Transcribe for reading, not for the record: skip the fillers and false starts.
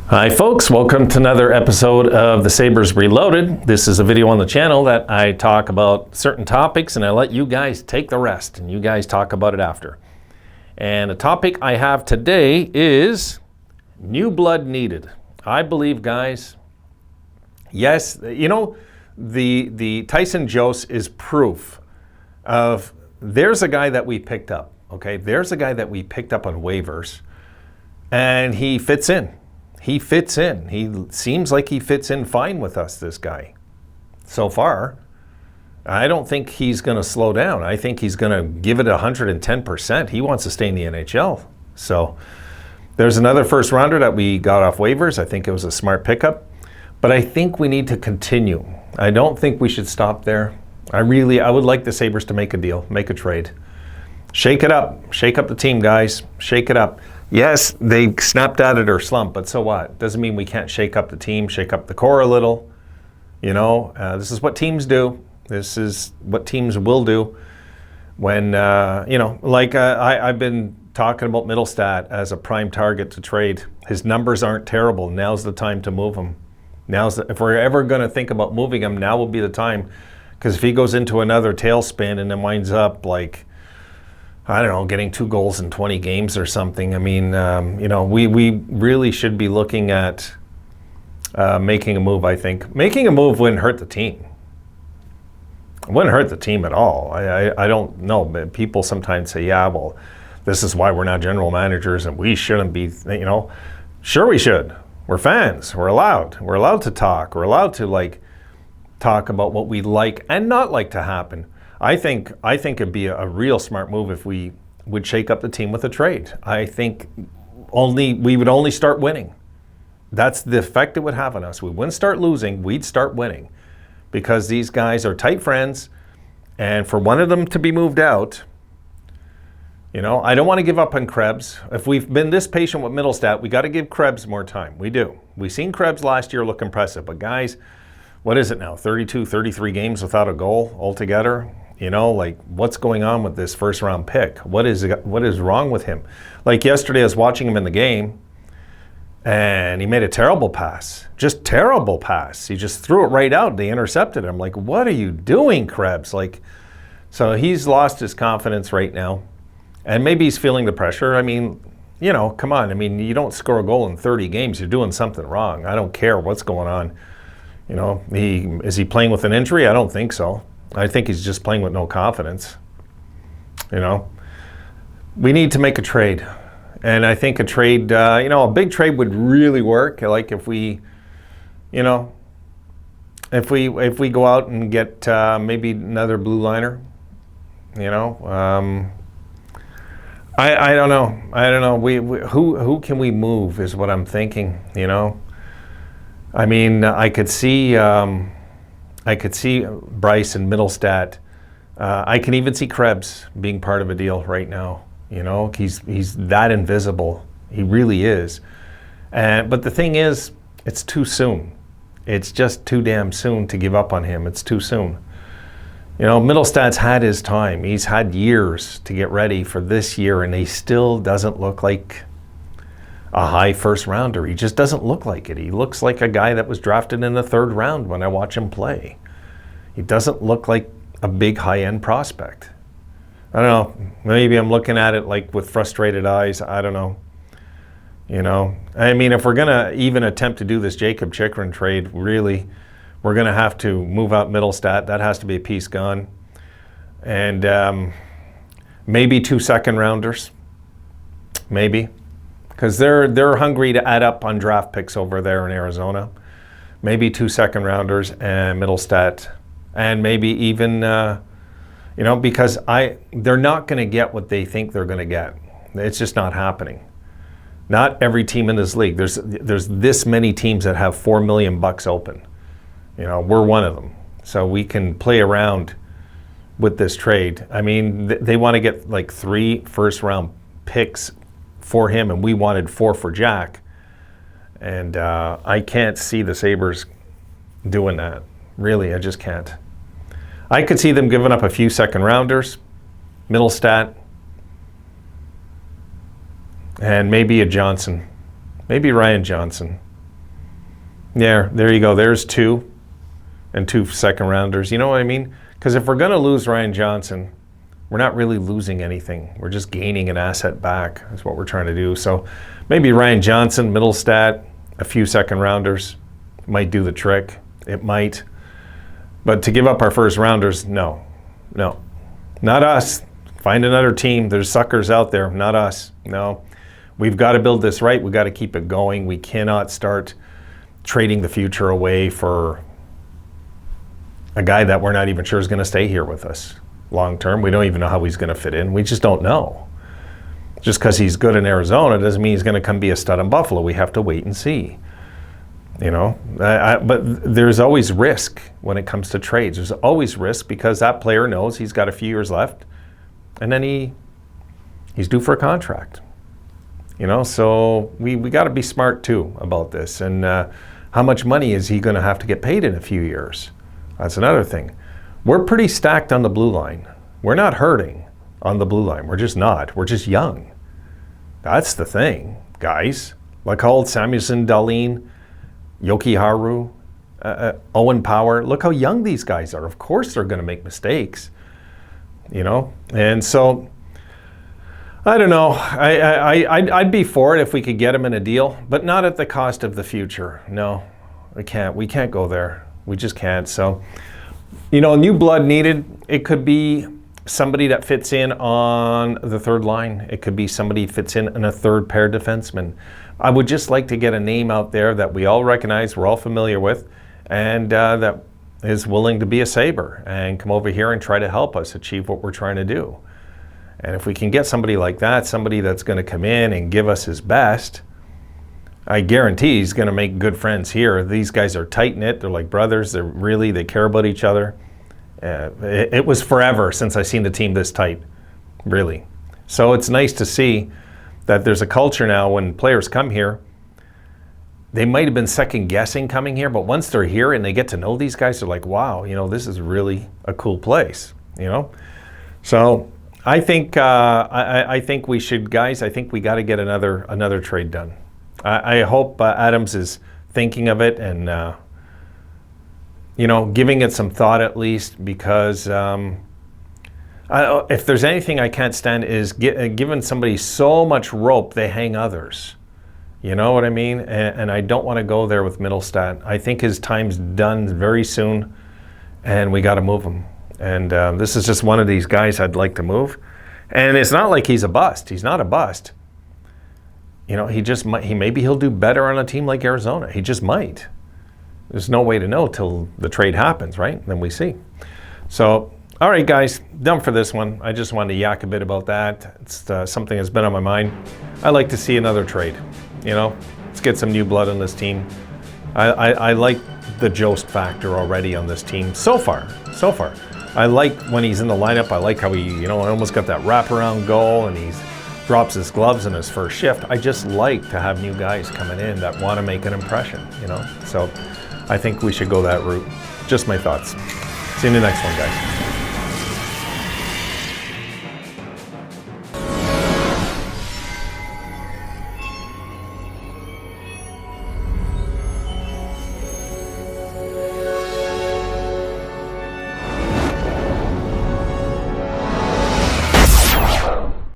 Hi folks, welcome to another episode of the Sabres Reloaded. This is a video on the channel that I talk about certain topics and I let you guys take the rest and you guys talk about it after. And the topic I have today is new blood needed. I believe, guys, yes, you know, the Tyson Jost is proof of there's a guy that we picked up, okay? There's a guy that we picked up on waivers and he fits in. He fits in. He seems like he fits in fine with us, this guy. So far, I don't think he's going to slow down. I think he's going to give it 110%. He wants to stay in the NHL. So there's another first rounder that we got off waivers. I think it was a smart pickup. But I think we need to continue. I don't think we should stop there. I would like the Sabres to make a deal, make a trade. Shake it up. Shake up the team, guys. Shake it up. Yes, they snapped out of their slump, but so what? Doesn't mean we can't shake up the team, shake up the core a little. You know, this is what teams do. This is what teams will do when, you know, like I've been talking about Middlestat as a prime target to trade. His numbers aren't terrible. Now's the time to move him. If we're ever going to think about moving him, now will be the time. Because if he goes into another tailspin and then winds up like, I don't know, getting 2 goals in 20 games or something. I mean, you know, we really should be looking at making a move, I think. Making a move wouldn't hurt the team. It wouldn't hurt the team at all. I don't know, but people sometimes say, yeah, well, this is why we're not general managers and we shouldn't be, you know. Sure we should. We're fans. We're allowed. We're allowed to talk. We're allowed to, like, talk about what we like and not like to happen. I think it'd be a real smart move if we would shake up the team with a trade. I think we would only start winning. That's the effect it would have on us. We wouldn't start losing, we'd start winning. Because these guys are tight friends, and for one of them to be moved out, you know, I don't want to give up on Krebs. If we've been this patient with Middlestat, we got to give Krebs more time. We do. We seen Krebs last year look impressive, but guys, what is it now? 32, 33 games without a goal altogether? You know, like, what's going on with this first round pick? What is wrong with him? Like yesterday, I was watching him in the game, and he made a terrible pass. Just terrible pass. He just threw it right out. They intercepted him. Like, what are you doing, Krebs? Like, so he's lost his confidence right now, and maybe he's feeling the pressure. I mean, you know, come on. I mean, you don't score a goal in 30 games. You're doing something wrong. I don't care what's going on. You know, is he playing with an injury? I don't think so. I think he's just playing with no confidence. You know, we need to make a trade. And I think a trade, you know, a big trade would really work. Like if we, you know, if we go out and get maybe another blue liner, you know, I don't know. I don't know. Who can we move is what I'm thinking, you know. I mean, I could see Bryce and Middlestat. I can even see Krebs being part of a deal right now. You know, he's that invisible. He really is. But the thing is, it's too soon. It's just too damn soon to give up on him. It's too soon. You know, Middlestat's had his time. He's had years to get ready for this year, and he still doesn't look like a high first rounder. He just doesn't look like it. He looks like a guy that was drafted in the 3rd round when I watch him play. He doesn't look like a big high-end prospect. I don't know. Maybe I'm looking at it like with frustrated eyes. I don't know. You know, I mean, if we're going to even attempt to do this Jacob Chychrun trade, really, we're going to have to move out Middlestat. That has to be a piece gone. And maybe 2 second rounders. Maybe. Because they're hungry to add up on draft picks over there in Arizona. Maybe 2 second rounders and Middlestat. And maybe even, you know, because they're not going to get what they think they're going to get. It's just not happening. Not every team in this league. There's this many teams that have $4 million open. You know, we're one of them. So we can play around with this trade. I mean, they want to get like 3 first round picks for him, and we wanted 4 for Jack. And I can't see the Sabres doing that. Really, I just can't. I could see them giving up a few second rounders, Middlestat, and maybe a Johnson. Maybe Ryan Johnson. Yeah, there you go. There's 2 and 2 second rounders. You know what I mean? Because if we're going to lose Ryan Johnson, we're not really losing anything. We're just gaining an asset back is what we're trying to do. So maybe Ryan Johnson, Middlestat, a few second rounders might do the trick. It might. But to give up our first rounders, no. Not us. Find another team. There's suckers out there. Not us. No. We've got to build this right. We've got to keep it going. We cannot start trading the future away for a guy that we're not even sure is going to stay here with us long term. We don't even know how he's going to fit in. We just don't know. Just because he's good in Arizona doesn't mean he's going to come be a stud in Buffalo. We have to wait and see. You know, but there's always risk when it comes to trades. There's always risk because that player knows he's got a few years left, and then he's due for a contract. You know, so we got to be smart too about this. And how much money is he going to have to get paid in a few years? That's another thing. We're pretty stacked on the blue line. We're not hurting on the blue line. We're just not. We're just young. That's the thing, guys. Like how old Samuelson, Dahlin, Yoki Haru, Owen Power. Look how young these guys are. Of course they're going to make mistakes, you know. And so, I don't know. I'd be for it if we could get him in a deal, but not at the cost of the future. No, we can't. We can't go there. We just can't. So, you know, new blood needed. It could be somebody that fits in on the third line. It could be somebody who fits in a third pair defenseman. I would just like to get a name out there that we all recognize, we're all familiar with, and that is willing to be a Sabre and come over here and try to help us achieve what we're trying to do. And if we can get somebody like that, somebody that's going to come in and give us his best, I guarantee he's going to make good friends here. These guys are tight-knit. They're like brothers. They care about each other. It was forever since I seen the team this tight, really. So it's nice to see that there's a culture now when players come here. They might have been second guessing coming here, but once they're here and they get to know these guys, they're like, wow, you know, this is really a cool place, you know? So I think I think we should, guys, I think we got to get another trade done. I hope Adams is thinking of it and, you know, giving it some thought at least, because if there's anything I can't stand is giving somebody so much rope they hang others. You know what I mean? And I don't want to go there with Middlestat. I think his time's done very soon, and we got to move him. And this is just one of these guys I'd like to move. And it's not like he's a bust. He's not a bust. You know, maybe he'll do better on a team like Arizona. He just might. There's no way to know till the trade happens, right? Then we see. So, all right, guys, done for this one. I just wanted to yak a bit about that. It's something that's been on my mind. I like to see another trade. You know, let's get some new blood on this team. I like the Jost factor already on this team so far. I like when he's in the lineup. I like how he, you know, almost got that wraparound goal and he drops his gloves in his first shift. I just like to have new guys coming in that want to make an impression, you know. So I think we should go that route. Just my thoughts. See you in the next one, guys.